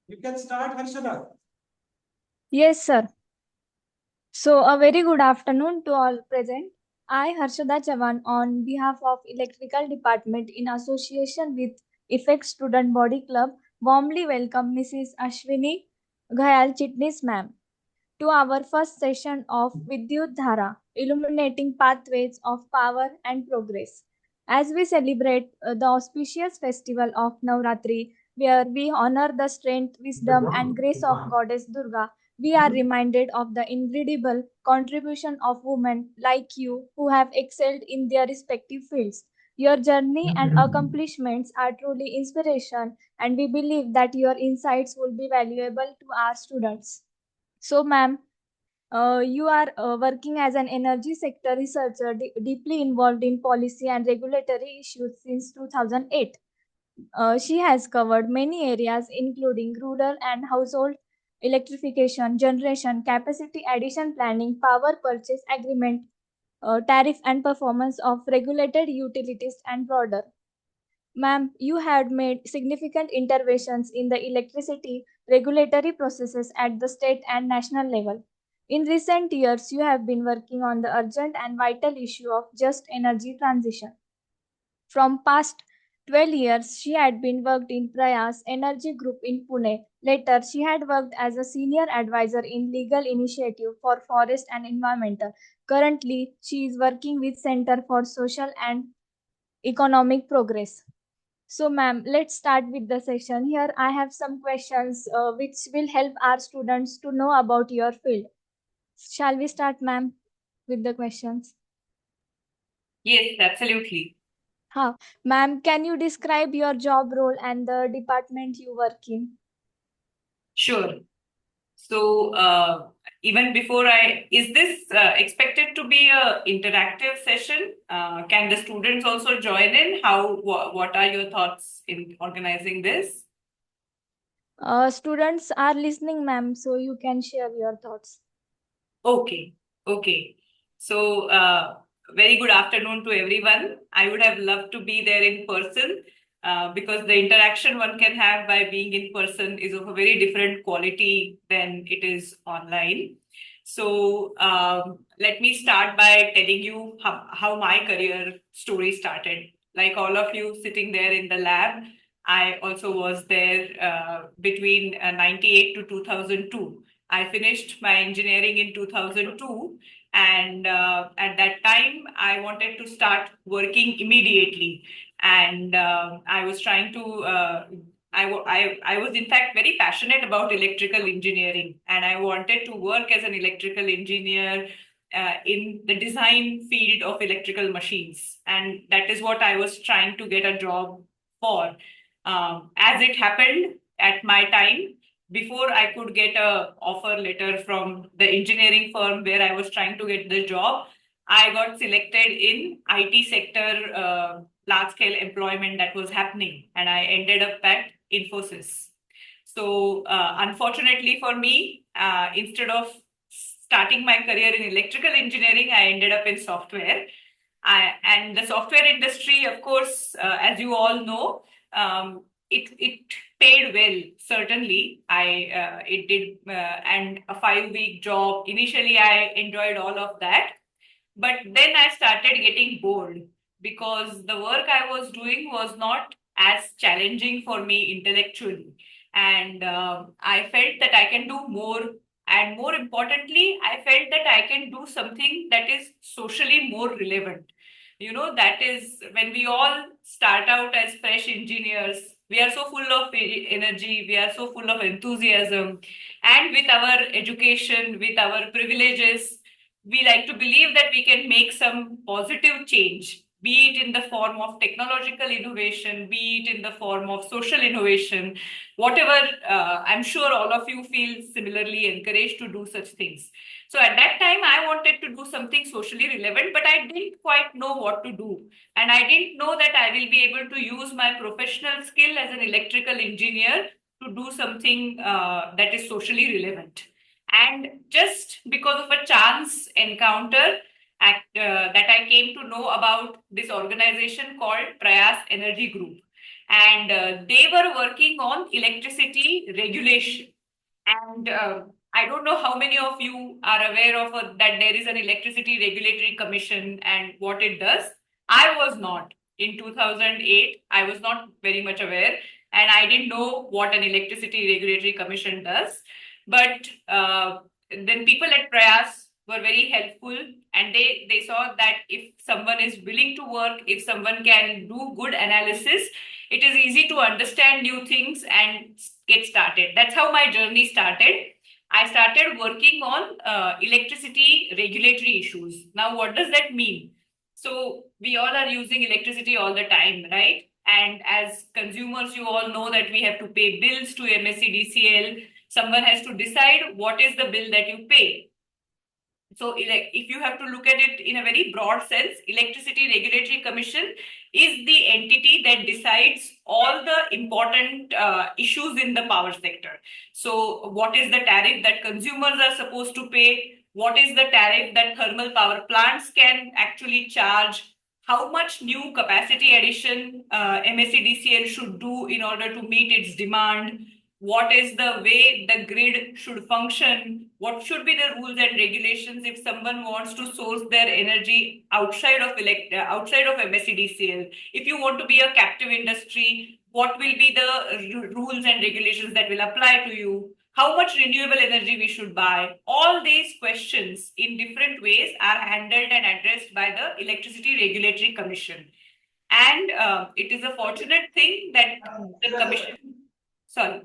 You can start, Harshada. Yes, sir. So, a very good afternoon to all present. I, Harshada Chavan, on behalf of Electrical Department in association with Effect Student Body Club, warmly welcome Mrs. Ashwini Ghayal Chitnis ma'am to our first session of Vidyut Dhara, illuminating pathways of power and progress. As we celebrate the auspicious festival of Navratri, where we honor the strength, wisdom, and grace of Goddess Durga, we are reminded of the incredible contribution of women like you who have excelled in their respective fields. Your journey and accomplishments are truly inspiration, and we believe that your insights will be valuable to our students. So, ma'am, you are working as an energy sector researcher deeply involved in policy and regulatory issues since 2008. She has covered many areas, including rural and household electrification, generation, capacity addition planning, power purchase agreement, tariff and performance of regulated utilities, and broader. Ma'am, you had made significant interventions in the electricity regulatory processes at the state and national level. In recent years, you have been working on the urgent and vital issue of just energy transition. From past 12 years, she had been worked in Prayas Energy Group in Pune. Later, she had worked as a senior advisor in legal initiative for forest and environmental. Currently, she is working with Center for Social and Economic Progress. So, ma'am, let's start with the session. Here, I have some questions which will help our students to know about your field. Shall we start, ma'am, with the questions? Yes, absolutely. Huh. Ma'am, can you describe your job role and the department you work in? Sure. So, even before is this expected to be a interactive session? Can the students also join in? What are your thoughts in organizing this? Students are listening, ma'am, so you can share your thoughts. Okay, okay. So, very good afternoon to everyone. I would have loved to be there in person because the interaction one can have by being in person is of a very different quality than it is online. So, let me start by telling you how my career story started. Like all of you sitting there in the lab, I also was there between 98 to 2002. I finished my engineering in 2002, and at that time, I wanted to start working immediately. And I was trying to, I was in fact very passionate about electrical engineering, and I wanted to work as an electrical engineer in the design field of electrical machines. And that is what I was trying to get a job for. As it happened at my time, before I could get a offer letter from the engineering firm where I was trying to get the job, I got selected in IT sector large scale employment that was happening, and I ended up at Infosys. So unfortunately for me, instead of starting my career in electrical engineering, I ended up in software. And the software industry, of course, as you all know, it paid well. Certainly, I it did, and a 5 week job. Initially, I enjoyed all of that, but then I started getting bored because the work I was doing was not as challenging for me intellectually, and I felt that I can do more. And more importantly, I felt that I can do something that is socially more relevant. You know, that is when we all start out as fresh engineers, we are so full of energy, we are so full of enthusiasm, and with our education, with our privileges, we like to believe that we can make some positive change, be it in the form of technological innovation, be it in the form of social innovation, whatever. I'm sure all of you feel similarly encouraged to do such things. So at that time, I wanted to do something socially relevant, but I didn't quite know what to do. And I didn't know that I will be able to use my professional skill as an electrical engineer to do something that is socially relevant. And just because of a chance encounter that I came to know about this organization called Prayas Energy Group. and they were working on electricity regulation. And I don't know how many of you are aware of that there is an Electricity Regulatory Commission and what it does. I was not. In 2008, I was not very much aware, and I didn't know what an Electricity Regulatory Commission does. But then people at Prayas were very helpful, and they saw that if someone is willing to work, if someone can do good analysis, it is easy to understand new things and get started. That's how my journey started. I started working on electricity regulatory issues. Now, what does that mean? So, we all are using electricity all the time, right? And as consumers, you all know that we have to pay bills to MSCDCL. Someone has to decide what is the bill that you pay. So if you have to look at it in a very broad sense, Electricity Regulatory Commission is the entity that decides all the important issues in the power sector. So what is the tariff that consumers are supposed to pay? What is the tariff that thermal power plants can actually charge? How much new capacity addition MSCDCL should do in order to meet its demand? What is the way the grid should function? What should be the rules and regulations if someone wants to source their energy outside of outside of MSCDCL? If you want to be a captive industry, what will be the rules and regulations that will apply to you? How much renewable energy we should buy? All these questions in different ways are handled and addressed by the Electricity Regulatory Commission. And it is a fortunate thing that the commission, sorry.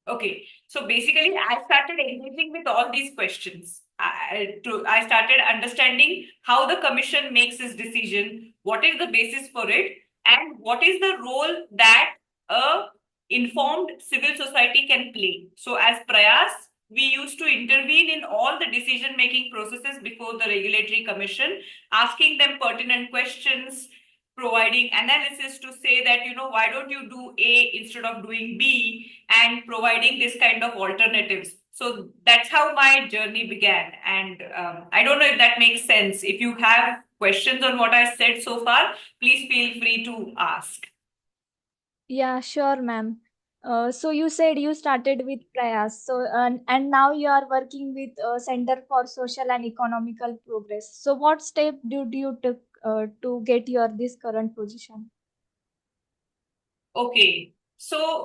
Okay, so basically, I started engaging with all these questions. I started understanding how the commission makes its decision, what is the basis for it, and what is the role that a informed civil society can play. So, as Prayas, we used to intervene in all the decision-making processes before the regulatory commission, asking them pertinent questions, providing analysis to say that, why don't you do A instead of doing B, and providing this kind of alternatives. So that's how my journey began. And I don't know if that makes sense. If you have questions on what I said so far, please feel free to ask. Yeah, sure, ma'am. So you said you started with Prayas. So and now you are working with Center for Social and Economical Progress. So what step did you took to get your this current position? Okay. So,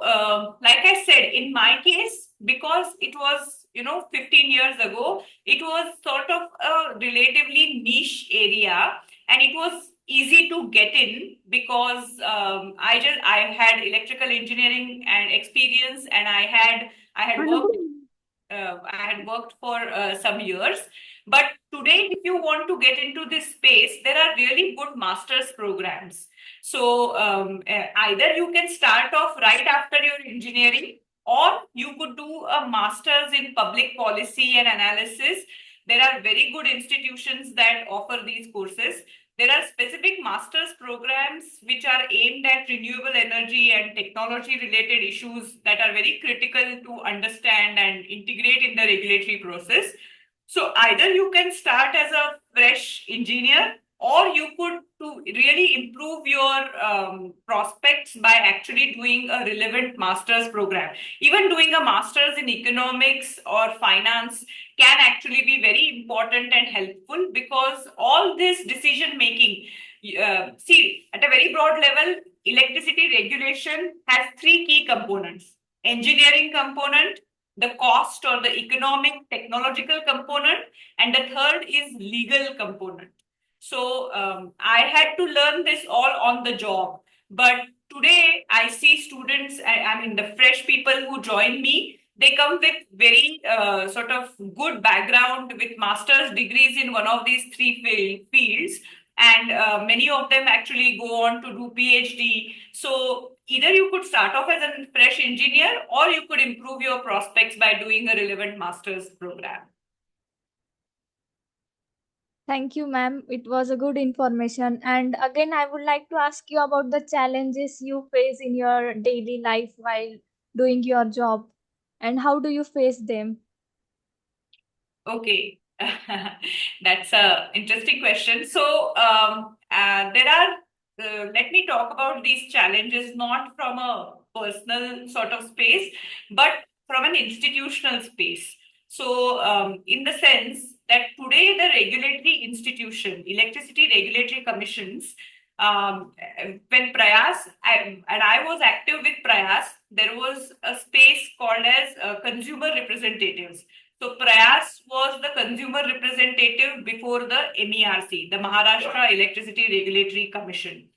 like I said, in my case, because it was, 15 years ago, it was sort of a relatively niche area, and it was easy to get in because I had electrical engineering and experience, and I had worked for some years. But today, if you want to get into this space, there are really good master's programs. So either you can start off right after your engineering, or you could do a master's in public policy and analysis. There are very good institutions that offer these courses. There are specific master's programs which are aimed at renewable energy and technology related issues that are very critical to understand and integrate in the regulatory process. So either you can start as a fresh engineer, or you could to really improve your prospects by actually doing a relevant master's program. Even doing a master's in economics or finance can actually be very important and helpful, because all this decision making, see, at a very broad level, electricity regulation has three key components: engineering component, the cost or the economic technological component, and the third is legal component. So I had to learn this all on the job. But today I see students, I mean, the fresh people who join me, they come with very sort of good background with master's degrees in one of these three fields. And many of them actually go on to do PhD. So either you could start off as a fresh engineer, or you could improve your prospects by doing a relevant master's program. Thank you, ma'am. It was a good information. And again, I would like to ask you about the challenges you face in your daily life while doing your job, and how do you face them? Okay, that's a interesting question. So, let me talk about these challenges not from a personal sort of space, but from an institutional space. So, in the sense that today the regulatory institution, electricity regulatory commissions, when I was active with Prayas, there was a space called as consumer representatives. So Prayas was the consumer representative before the MERC, the Maharashtra Electricity Regulatory Commission.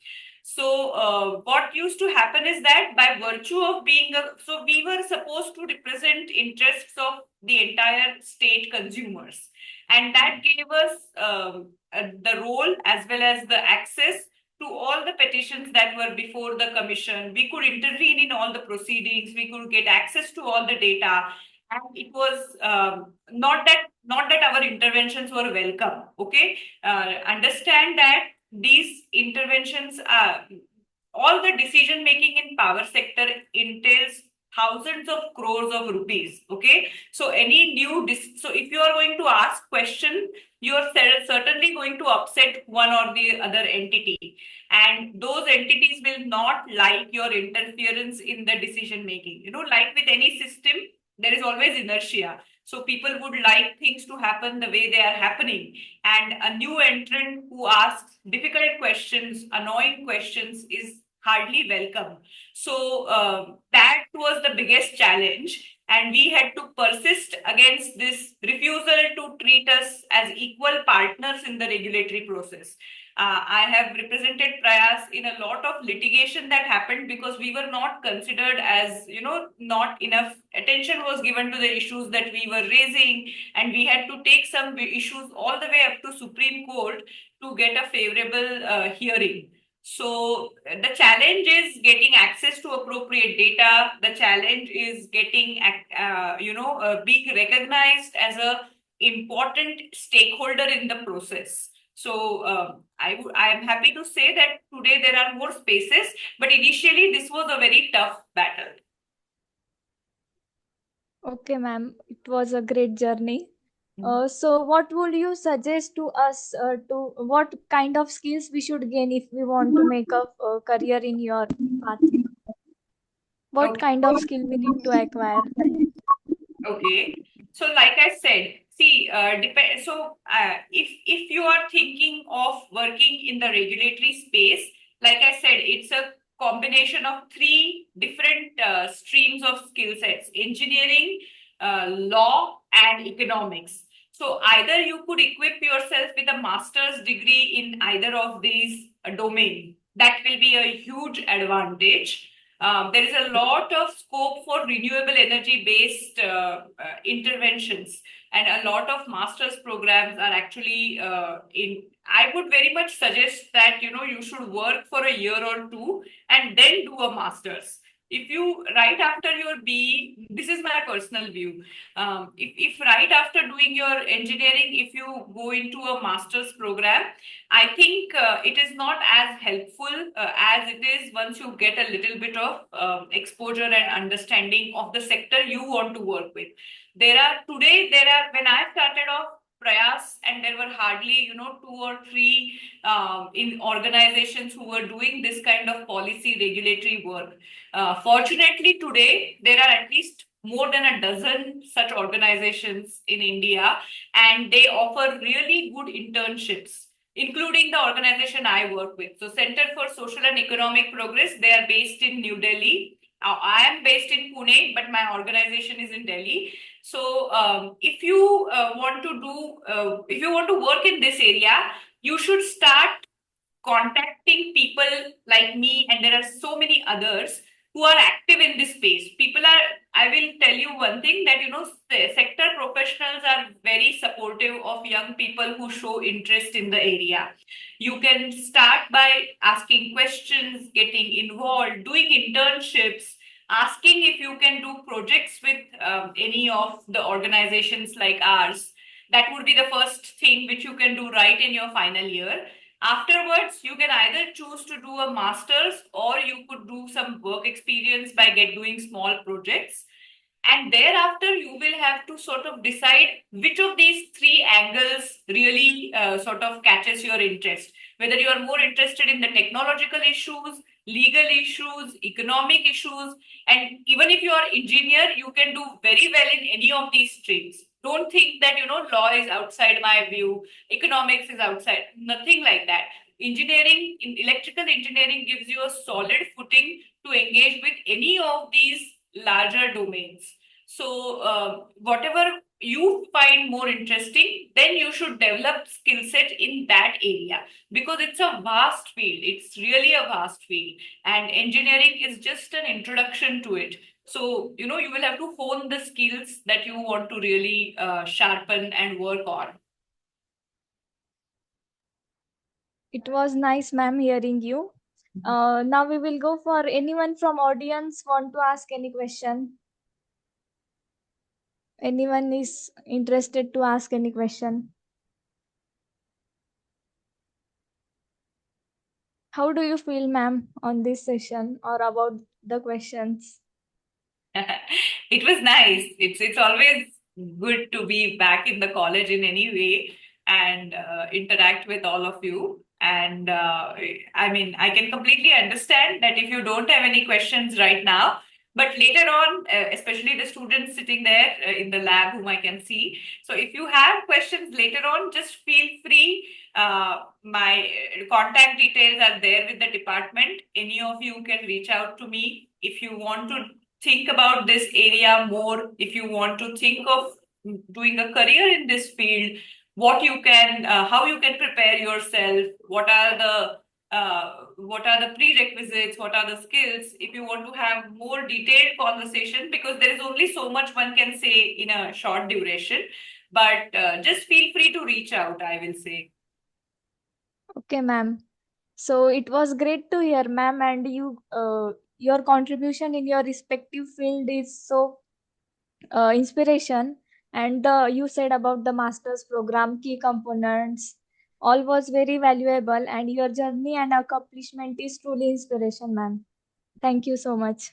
So what used to happen is that by virtue of so we were supposed to represent interests of the entire state consumers, and that gave us the role as well as the access to all the petitions that were before the commission. We could intervene in all the proceedings. We could get access to all the data, and it was not that our interventions were welcome. Okay, understand that these interventions are all the decision making in power sector entails thousands of crores of rupees. Okay, so so if you are going to ask question, you are certainly going to upset one or the other entity, and those entities will not like your interference in the decision making. Like with any system, there is always inertia. So people would like things to happen the way they are happening, and a new entrant who asks difficult questions, annoying questions, is hardly welcome. So that was the biggest challenge, and we had to persist against this refusal to treat us as equal partners in the regulatory process. I have represented Prayas in a lot of litigation that happened because we were not considered as, not enough attention was given to the issues that we were raising, and we had to take some issues all the way up to Supreme Court to get a favorable hearing. So the challenge is getting access to appropriate data. The challenge is getting, being recognized as a important stakeholder in the process. So I am happy to say that today there are more spaces, but initially this was a very tough battle. Okay, ma'am. It was a great journey. So what would you suggest to us to what kind of skills we should gain if we want to make a career in your path? What Okay. kind of skill we need to acquire? Okay. So, like I said, see, depend. So, if you are thinking of working in the regulatory space, like I said, it's a combination of three different streams of skill sets: engineering, law, and economics. So, either you could equip yourself with a master's degree in either of these domain. That will be a huge advantage. There is a lot of scope for renewable energy based interventions, and a lot of master's programs are actually in. I would very much suggest that you should work for a year or two and then do a master's. If you right after your BE, this is my personal view. If right after doing your engineering, if you go into a master's program, I think it is not as helpful as it is once you get a little bit of exposure and understanding of the sector you want to work with. When I started off Prayas, and there were hardly, two or three in organizations who were doing this kind of policy regulatory work. Fortunately, today there are at least more than a dozen such organizations in India, and they offer really good internships, including the organization I work with. So, Center for Social and Economic Progress, they are based in New Delhi. I am based in Pune, but my organization is in Delhi. So, if you if you want to work in this area, you should start contacting people like me, and there are so many others who are active in this space. I will tell you one thing that, sector professionals are very supportive of young people who show interest in the area. You can start by asking questions, getting involved, doing internships, asking if you can do projects with any of the organizations like ours. That would be the first thing which you can do right in your final year. Afterwards, you can either choose to do a master's, or you could do some work experience by doing small projects. And thereafter, you will have to sort of decide which of these three angles really sort of catches your interest. Whether you are more interested in the technological issues, legal issues, economic issues, and even if you are engineer, you can do very well in any of these streams. Don't think that, law is outside my view, economics is outside. Nothing like that. Engineering, in electrical engineering gives you a solid footing to engage with any of these larger domains. So, whatever you find more interesting, then you should develop skill set in that area, because it's a vast field. It's really a vast field, and engineering is just an introduction to it. So, you will have to hone the skills that you want to really sharpen and work on. It was nice, ma'am, hearing you. Now we will go for anyone from audience want to ask any question. Anyone is interested to ask any question? How do you feel, ma'am, on this session or about the questions? It was nice. It's always good to be back in the college in any way and interact with all of you. And I mean, I can completely understand that if you don't have any questions right now, but later on, especially the students sitting there in the lab whom I can see. So if you have questions later on, just feel free. My contact details are there with the department. Any of you can reach out to me if you want to think about this area more, if you want to think of doing a career in this field, what you can, how you can prepare yourself, what are the prerequisites, what are the skills, if you want to have more detailed conversation, because there is only so much one can say in a short duration, but just feel free to reach out, I will say. Okay, ma'am. So it was great to hear, ma'am, and your contribution in your respective field is so inspiration. And you said about the master's program, key components, all was very valuable. And your journey and accomplishment is truly inspiration, ma'am. Thank you so much.